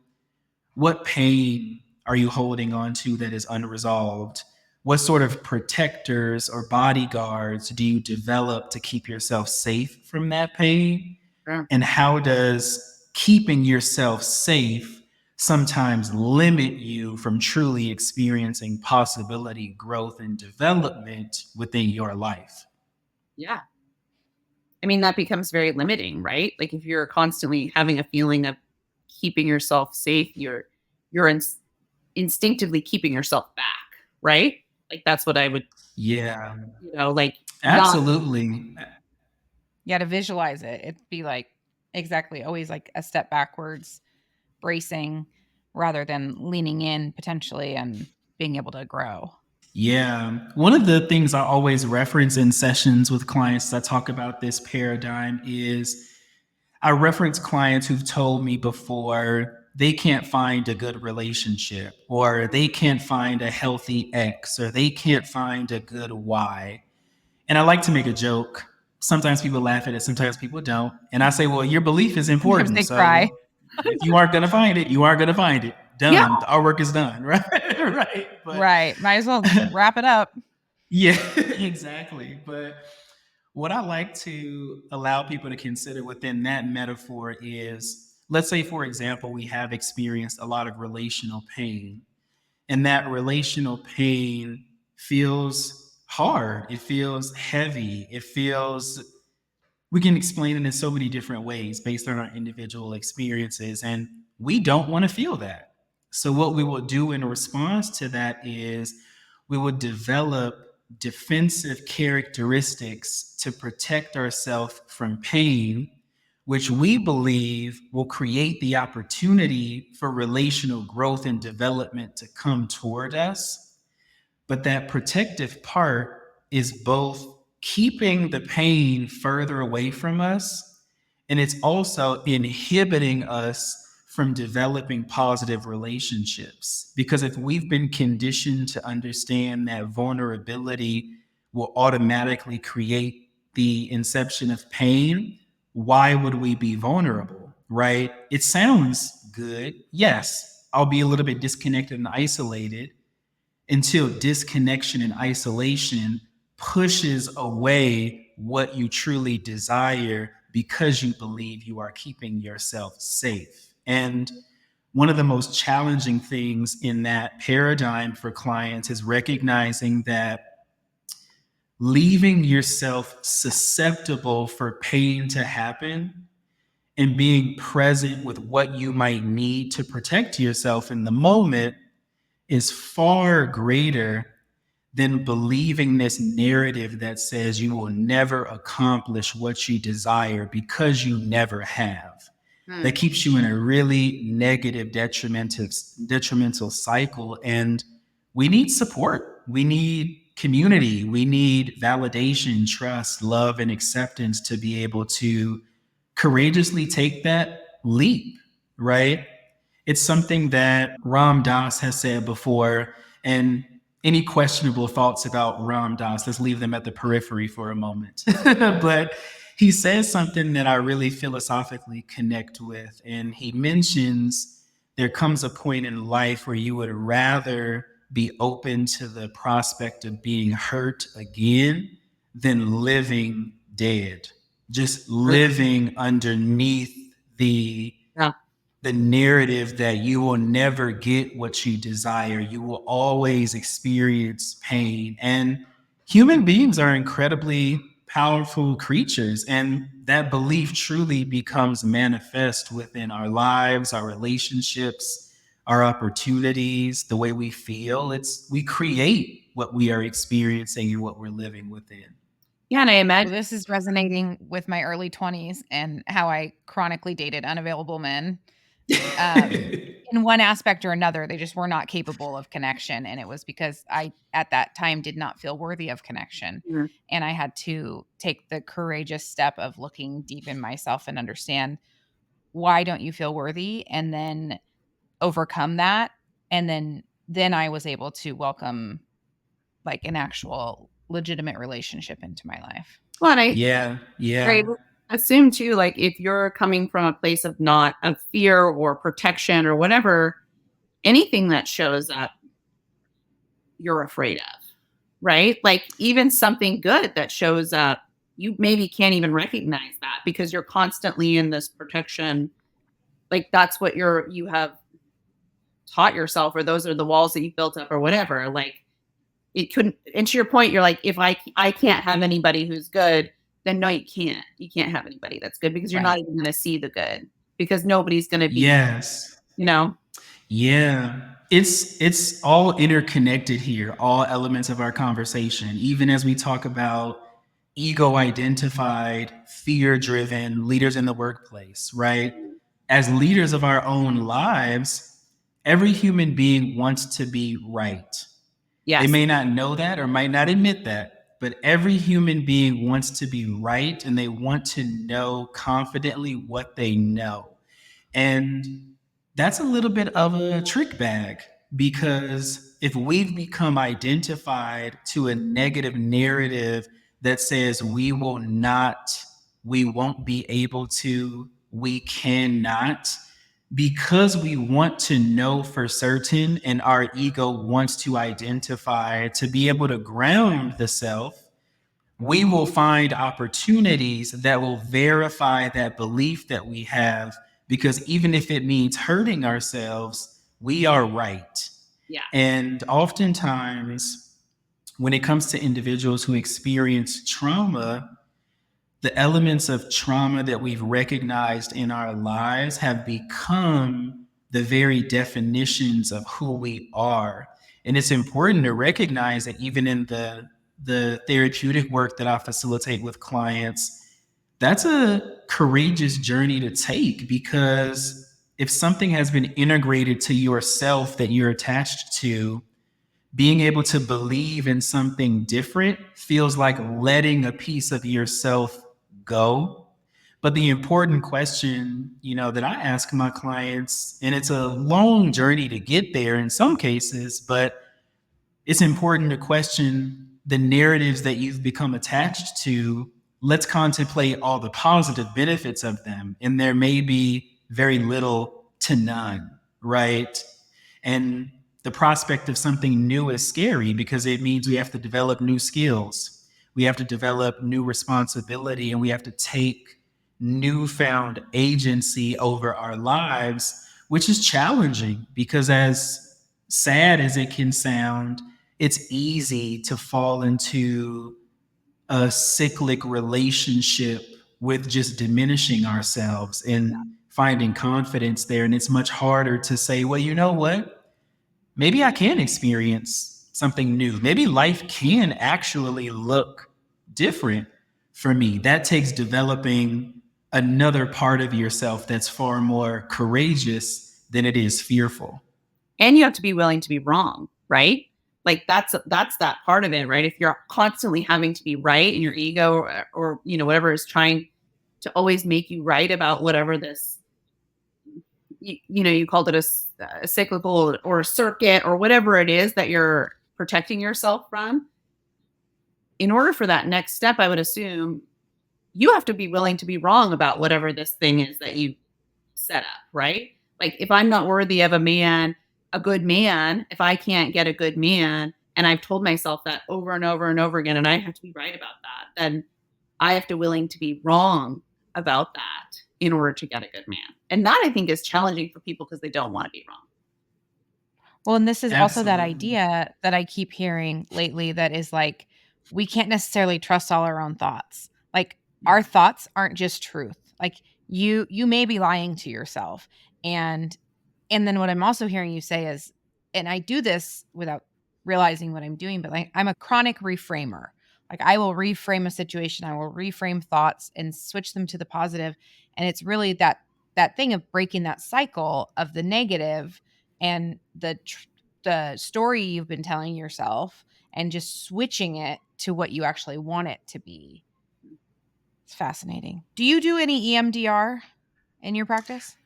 Speaker 1: what pain are you holding on to that is unresolved? What sort of protectors or bodyguards do you develop to keep yourself safe from that pain?
Speaker 3: Sure.
Speaker 1: And how does keeping yourself safe sometimes limit you from truly experiencing possibility, growth, and development within your life?
Speaker 3: Yeah. I mean, that becomes very limiting, right? Like if you're constantly having a feeling of keeping yourself safe, you're instinctively keeping yourself back, right? Like that's what I would,
Speaker 1: Yeah,
Speaker 3: like not.
Speaker 1: absolutely.
Speaker 2: Yeah, to visualize it, it'd be like exactly always like a step backwards, bracing rather than leaning in potentially and being able to grow.
Speaker 1: Yeah. One of the things I always reference in sessions with clients that talk about this paradigm is I reference clients who've told me before they can't find a good relationship, or they can't find a healthy X, or they can't find a good Y. And I like to make a joke. Sometimes people laugh at it, sometimes people don't. And I say, well, your belief is
Speaker 2: Sometimes
Speaker 1: important.
Speaker 2: they cry.
Speaker 1: So if you aren't going to find it, you aren't going to find it.
Speaker 3: Yeah.
Speaker 1: Done. Our work is done. Right. Right. But
Speaker 2: Right. Might as well wrap it up.
Speaker 1: yeah, exactly. But what I like to allow people to consider within that metaphor is let's say, for example, we have experienced a lot of relational pain, and that relational pain feels hard, it feels heavy, it feels we can explain it in so many different ways based on our individual experiences. And we don't want to feel that. So, what we will do in response to that is we will develop defensive characteristics to protect ourselves from pain, which we believe will create the opportunity for relational growth and development to come toward us. But that protective part is both keeping the pain further away from us, and it's also inhibiting us from developing positive relationships. Because if we've been conditioned to understand that vulnerability will automatically create the inception of pain, why would we be vulnerable? Right? It sounds good. Yes, I'll be a little bit disconnected and isolated until disconnection and isolation pushes away what you truly desire because you believe you are keeping yourself safe. And one of the most challenging things in that paradigm for clients is recognizing that leaving yourself susceptible for pain to happen and being present with what you might need to protect yourself in the moment is far greater than believing this narrative that says you will never accomplish what you desire because you never have. That keeps you in a really negative, detrimental cycle. And we need support. We need community. We need validation, trust, love, and acceptance to be able to courageously take that leap, right? It's something that Ram Dass has said before, and any questionable thoughts about Ram Dass, let's leave them at the periphery for a moment. But he says something that I really philosophically connect with, and he mentions there comes a point in life where you would rather be open to the prospect of being hurt again than living dead, just living underneath the
Speaker 3: Yeah.
Speaker 1: the narrative that you will never get what you desire. You will always experience pain. And human beings are incredibly powerful creatures. And that belief truly becomes manifest within our lives, our relationships, our opportunities, the way we feel. We create what we are experiencing and what we're living within.
Speaker 3: Yeah, and I
Speaker 2: Well,
Speaker 3: imagine.
Speaker 2: this is resonating with my early 20s and how I chronically dated unavailable men. In one aspect or another, they just were not capable of connection. And it was because I, at that time, did not feel worthy of connection.
Speaker 3: Mm,
Speaker 2: And I had to take the courageous step of looking deep in myself and understand, why don't you feel worthy? And then overcome that. And then I was able to welcome like an actual legitimate relationship into my life.
Speaker 3: Well, and I
Speaker 1: Yeah, yeah,
Speaker 3: right, assume too, like if you're coming from a place of not of fear or protection or whatever, anything that shows up, you're afraid of, right? Like even something good that shows up, you maybe can't even recognize that because you're constantly in this protection. Like that's what you have taught yourself, or those are the walls that you built up, or whatever. Like it couldn't. And to your point, you're like, if I can't have anybody who's good, then no, you can't. You can't have anybody that's good because you're not
Speaker 2: Right.
Speaker 3: even going to see the good because nobody's going to be,
Speaker 1: yes.
Speaker 3: you know.
Speaker 1: Yeah. It's all interconnected here, all elements of our conversation, even as we talk about ego identified, fear driven leaders in the workplace, right? As leaders of our own lives, every human being wants to be right. They
Speaker 3: Yes.
Speaker 1: may not know that or might not admit that, but every human being wants to be right and they want to know confidently what they know. And that's a little bit of a trick bag because if we've become identified to a negative narrative that says we will not, we won't be able to, we cannot, because we want to know for certain and our ego wants to identify to be able to ground the self, we will find opportunities that will verify that belief that we have, because even if it means hurting ourselves, we are right.
Speaker 3: Yeah.
Speaker 1: And oftentimes, when it comes to individuals who experience trauma, the elements of trauma that we've recognized in our lives have become the very definitions of who we are. And it's important to recognize that even in the therapeutic work that I facilitate with clients, that's a courageous journey to take, because if something has been integrated to yourself that you're attached to, being able to believe in something different feels like letting a piece of yourself go. But the important question, that I ask my clients, and it's a long journey to get there in some cases, but it's important to question the narratives that you've become attached to. Let's contemplate all the positive benefits of them. And there may be very little to none, right? And the prospect of something new is scary because it means we have to develop new skills. We have to develop new responsibility, and we have to take newfound agency over our lives, which is challenging because, as sad as it can sound, it's easy to fall into a cyclic relationship with just diminishing ourselves and finding confidence there. And it's much harder to say, well, you know what? Maybe I can experience something new. Maybe life can actually look different for me. That takes developing another part of yourself that's far more courageous than it is fearful.
Speaker 3: And you have to be willing to be wrong, right? Like that's that part of it, right? If you're constantly having to be right and your ego or whatever is trying to always make you right about whatever this you called it a cyclical or a circuit or whatever it is that you're protecting yourself from. In order for that next step, I would assume you have to be willing to be wrong about whatever this thing is that you set up, right? Like if I'm not worthy of a good man, if I can't get a good man, and I've told myself that over and over and over again, and I have to be right about that, then I have to willing to be wrong about that in order to get a good man. And that I think is challenging for people because they don't want to be wrong.
Speaker 2: Well, and this is also that
Speaker 1: Absolutely.
Speaker 2: idea that I keep hearing lately, that is like, we can't necessarily trust all our own thoughts. Like our thoughts aren't just truth. Like you may be lying to yourself. And then what I'm also hearing you say is, and I do this without realizing what I'm doing, but like I'm a chronic reframer. Like I will reframe a situation, I will reframe thoughts and switch them to the positive. And it's really that thing of breaking that cycle of the negative and the story you've been telling yourself and just switching it to what you actually want it to be. It's fascinating. Do you do any EMDR in your practice?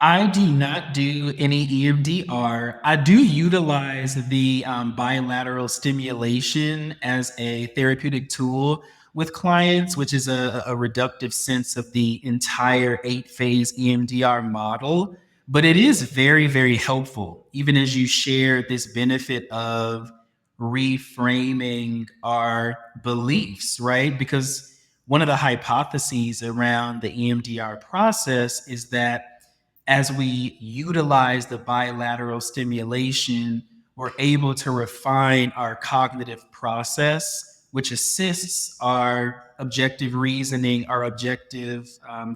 Speaker 1: I do not do any EMDR. I do utilize the bilateral stimulation as a therapeutic tool with clients, which is a reductive sense of the entire 8 phase EMDR model. But it is very, very helpful, even as you share this benefit of reframing our beliefs, right? Because one of the hypotheses around the EMDR process is that as we utilize the bilateral stimulation, we're able to refine our cognitive process, which assists our objective reasoning, our objective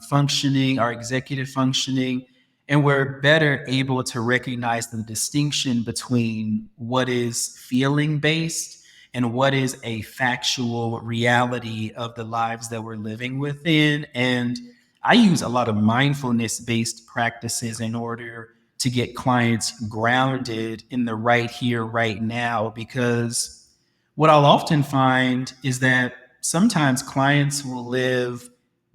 Speaker 1: functioning, our executive functioning. And we're better able to recognize the distinction between what is feeling based and what is a factual reality of the lives that we're living within. And I use a lot of mindfulness based practices in order to get clients grounded in the right here, right now, because what I'll often find is that sometimes clients will live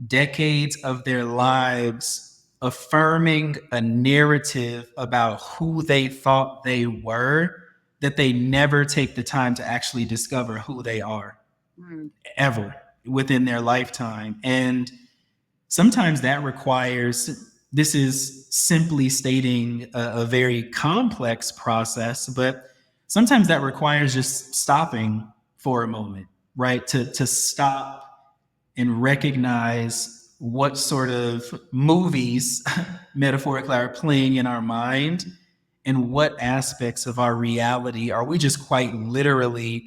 Speaker 1: decades of their lives affirming a narrative about who they thought they were, that they never take the time to actually discover who they are ever within their lifetime. And sometimes that requires, this is simply stating a very complex process, but sometimes that requires just stopping for a moment, right? To stop and recognize what sort of movies, metaphorically, are playing in our mind, and what aspects of our reality are we just quite literally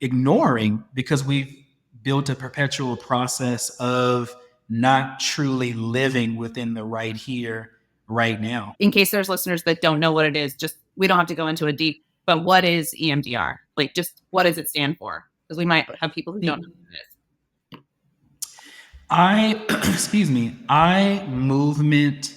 Speaker 1: ignoring because we've built a perpetual process of not truly living within the right here, right now.
Speaker 3: In case there's listeners that don't know what it is, just we don't have to go into a deep, but what is EMDR? Like, just what does it stand for? Because we might have people who don't know what it is.
Speaker 1: Eye movement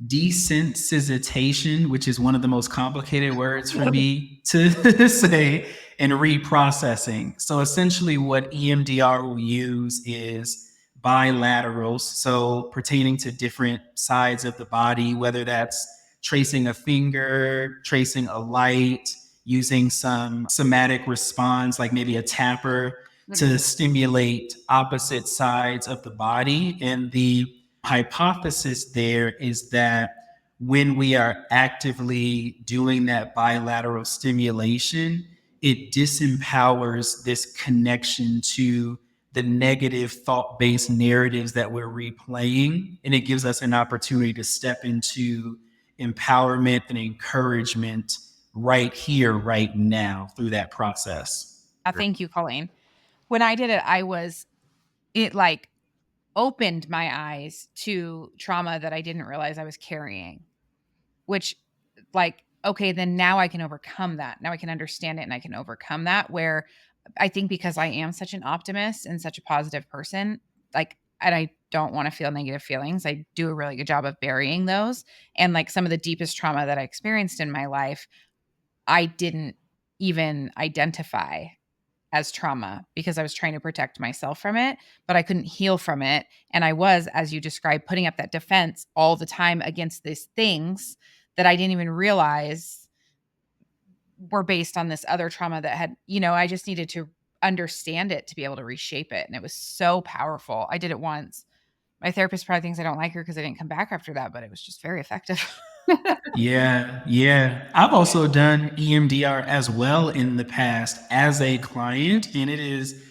Speaker 1: desensitization, which is one of the most complicated words for me to say, and reprocessing. So essentially what EMDR will use is bilaterals, so pertaining to different sides of the body, whether that's tracing a finger, tracing a light, using some somatic response, like maybe a tapper, to stimulate opposite sides of the body. And the hypothesis there is that when we are actively doing that bilateral stimulation, it disempowers this connection to the negative thought-based narratives that we're replaying. And it gives us an opportunity to step into empowerment and encouragement right here, right now through that process.
Speaker 2: Thank you, Colleen. When I did it, it like opened my eyes to trauma that I didn't realize I was carrying, which, like, okay, then now I can overcome that. Now I can understand it and I can overcome that. Where I think because I am such an optimist and such a positive person, like, and I don't want to feel negative feelings, I do a really good job of burying those. And like some of the deepest trauma that I experienced in my life, I didn't even identify as trauma because I was trying to protect myself from it, but I couldn't heal from it. And I was, as you described, putting up that defense all the time against these things that I didn't even realize were based on this other trauma that had, I just needed to understand it to be able to reshape it. And it was so powerful. I did it once. My therapist probably thinks I don't like her because I didn't come back after that, but it was just very effective.
Speaker 1: Yeah. I've also done EMDR as well in the past as a client, and it is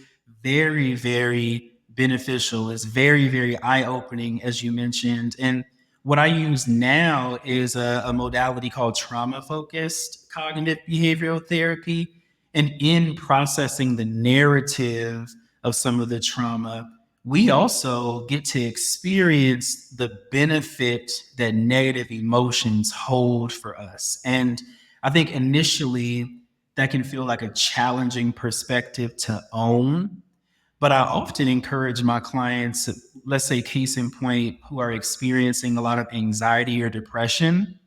Speaker 1: very, very beneficial. It's very, very eye opening, as you mentioned. And what I use now is a modality called trauma focused cognitive behavioral therapy. And in processing the narrative of some of the trauma, we also get to experience the benefit that negative emotions hold for us. And I think initially that can feel like a challenging perspective to own. But I often encourage my clients, let's say, case in point, who are experiencing a lot of anxiety or depression,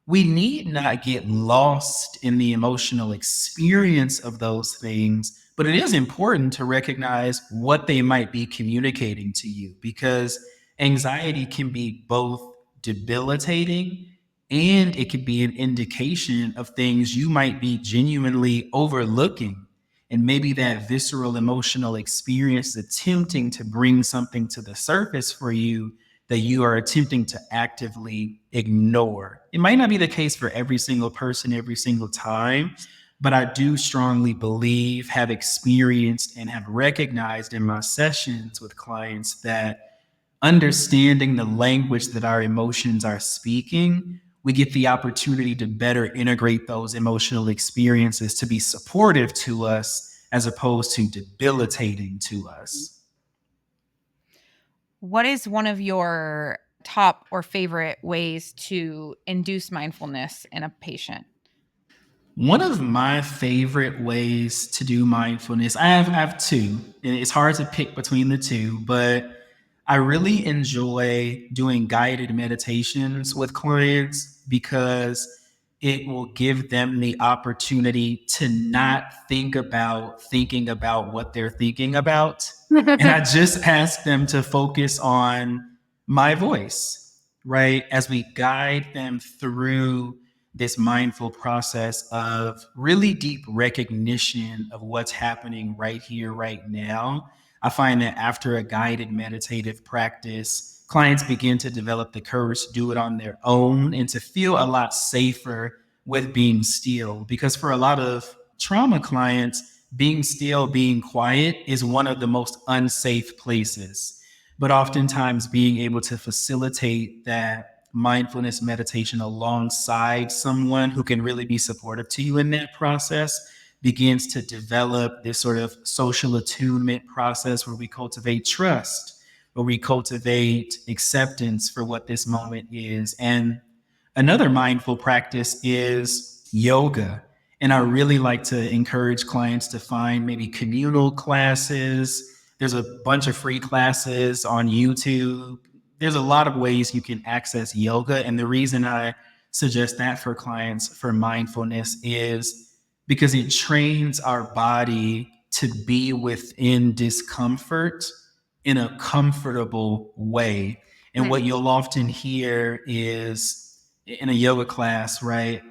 Speaker 1: we need not get lost in the emotional experience of those things, but it is important to recognize what they might be communicating to you, because anxiety can be both debilitating and it could be an indication of things you might be genuinely overlooking. And maybe that visceral emotional experience is attempting to bring something to the surface for you that you are attempting to actively ignore. It might not be the case for every single person every single time, but I do strongly believe, have experienced, and have recognized in my sessions with clients that understanding the language that our emotions are speaking, we get the opportunity to better integrate those emotional experiences to be supportive to us as opposed to debilitating to us.
Speaker 2: What is one of your top or favorite ways to induce mindfulness in a patient?
Speaker 1: One of my favorite ways to do mindfulness, I have two, and it's hard to pick between the two, but I really enjoy doing guided meditations with clients because it will give them the opportunity to not think about thinking about what they're thinking about. And I just ask them to focus on my voice, right? As we guide them through this mindful process of really deep recognition of what's happening right here, right now. I find that after a guided meditative practice, clients begin to develop the courage to do it on their own and to feel a lot safer with being still. Because for a lot of trauma clients, being still, being quiet is one of the most unsafe places. But oftentimes, being able to facilitate that mindfulness meditation alongside someone who can really be supportive to you in that process begins to develop this sort of social attunement process where we cultivate trust, where we cultivate acceptance for what this moment is. And another mindful practice is yoga. And I really like to encourage clients to find maybe communal classes. There's a bunch of free classes on YouTube. There's a lot of ways you can access yoga. And the reason I suggest that for clients for mindfulness is because it trains our body to be within discomfort in a comfortable way. And what you'll often hear is in a yoga class, right?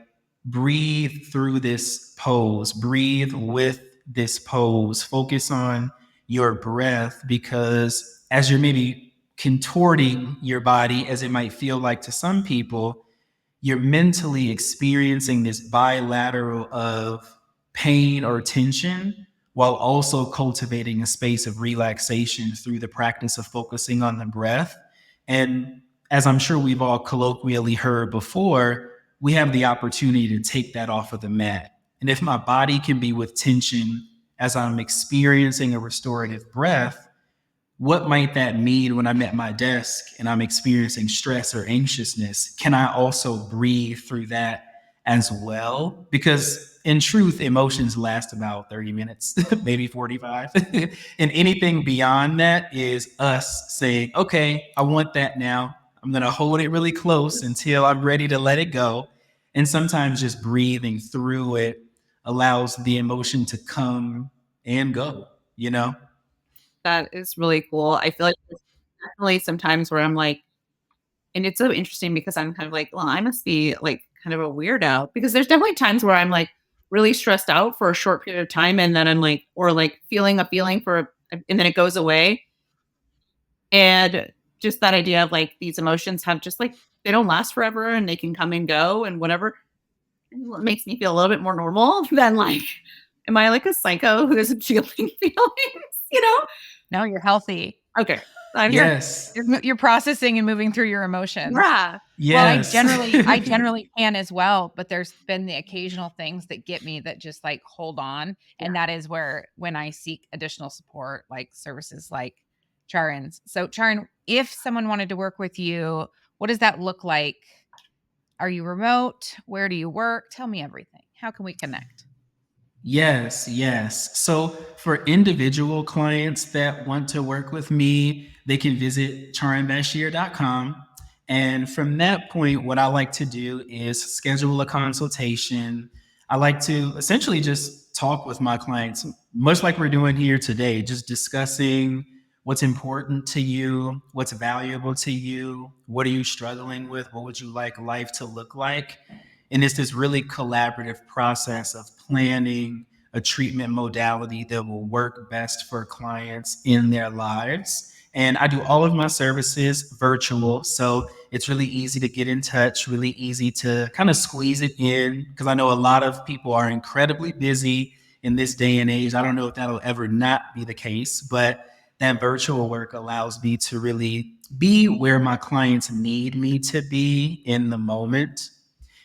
Speaker 1: Breathe through this pose, breathe with this pose, focus on your breath, because as you're maybe contorting your body, as it might feel like to some people, you're mentally experiencing this bilateral of pain or tension while also cultivating a space of relaxation through the practice of focusing on the breath. And as I'm sure we've all colloquially heard before, we have the opportunity to take that off of the mat. And if my body can be with tension as I'm experiencing a restorative breath, what might that mean when I'm at my desk and I'm experiencing stress or anxiousness? Can I also breathe through that as well? Because in truth, emotions last about 30 minutes, maybe 45. And anything beyond that is us saying, okay, I want that now. I'm going to hold it really close until I'm ready to let it go. And sometimes just breathing through it allows the emotion to come and go, you know?
Speaker 3: That is really cool. I feel like there's definitely sometimes where I'm like, and it's so interesting because I'm kind of like, well, I must be like kind of a weirdo because there's definitely times where I'm like really stressed out for a short period of time and then I'm like, or like feeling a feeling and then it goes away. And just that idea of like these emotions have just like, they don't last forever and they can come and go and whatever. It makes me feel a little bit more normal than like, am I like a psycho who isn't feeling feelings, you know?
Speaker 2: No, you're healthy.
Speaker 3: Okay. I'm good.
Speaker 1: Yes.
Speaker 2: You're processing and moving through your emotions.
Speaker 3: Yeah.
Speaker 2: Well,
Speaker 1: Yes.
Speaker 2: I generally can as well, but there's been the occasional things that get me that just like hold on. And that is where when I seek additional support, like services like Charan's. So Charan, if someone wanted to work with you, what does that look like? Are you remote? Where do you work? Tell me everything. How can we connect?
Speaker 1: Yes, yes. So for individual clients that want to work with me, they can visit charanbashir.com. And from that point, what I like to do is schedule a consultation. I like to essentially just talk with my clients, much like we're doing here today, just discussing what's important to you, what's valuable to you, what are you struggling with, what would you like life to look like. And it's this really collaborative process of planning a treatment modality that will work best for clients in their lives. And I do all of my services virtual. So it's really easy to get in touch, really easy to kind of squeeze it in, because I know a lot of people are incredibly busy in this day and age. I don't know if that'll ever not be the case, but that virtual work allows me to really be where my clients need me to be in the moment.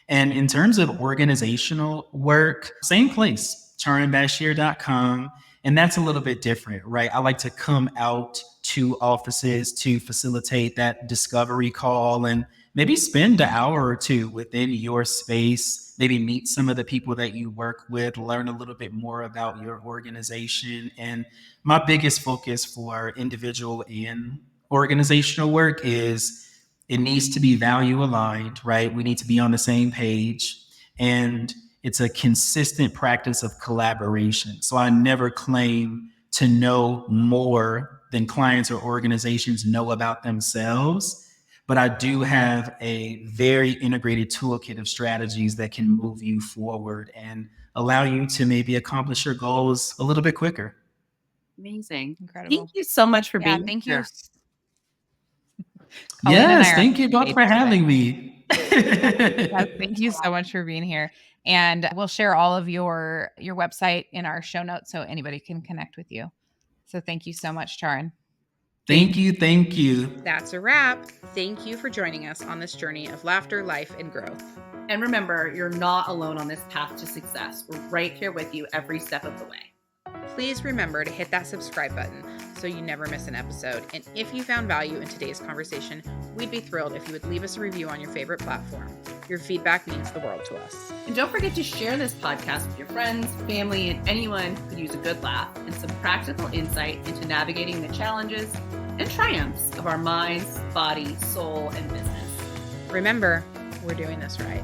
Speaker 1: And in terms of organizational work, same place, charanbashir.com. And that's a little bit different, right? I like to come out to offices to facilitate that discovery call and maybe spend an hour or two within your space, maybe meet some of the people that you work with, learn a little bit more about your organization. And my biggest focus for individual and organizational work is it needs to be value aligned, right? We need to be on the same page. And it's a consistent practice of collaboration. So I never claim to know more than clients or organizations know about themselves. But I do have a very integrated toolkit of strategies that can move you forward and allow you to maybe accomplish your goals a little bit quicker.
Speaker 3: Amazing.
Speaker 2: Incredible.
Speaker 3: Thank you so much for
Speaker 2: Yeah,
Speaker 3: being
Speaker 2: thank you.
Speaker 3: here.
Speaker 2: Colleen and I
Speaker 1: Yes,
Speaker 2: are on
Speaker 1: thank
Speaker 2: the
Speaker 1: you
Speaker 2: same
Speaker 1: both
Speaker 2: page
Speaker 1: for
Speaker 2: today.
Speaker 1: having me.
Speaker 2: Yes, thank you so much for being here. And we'll share all of your website in our show notes so anybody can connect with you. So thank you so much, Charan.
Speaker 1: Thank you. Thank you.
Speaker 2: That's a wrap. Thank you for joining us on this journey of laughter, life, and growth.
Speaker 3: And remember, you're not alone on this path to success. We're right here with you every step of the way.
Speaker 2: Please remember to hit that subscribe button so you never miss an episode. And if you found value in today's conversation, we'd be thrilled if you would leave us a review on your favorite platform. Your feedback means the world to us.
Speaker 3: And don't forget to share this podcast with your friends, family, and anyone who could use a good laugh and some practical insight into navigating the challenges and triumphs of our minds, body, soul, and business.
Speaker 2: Remember, we're doing this right.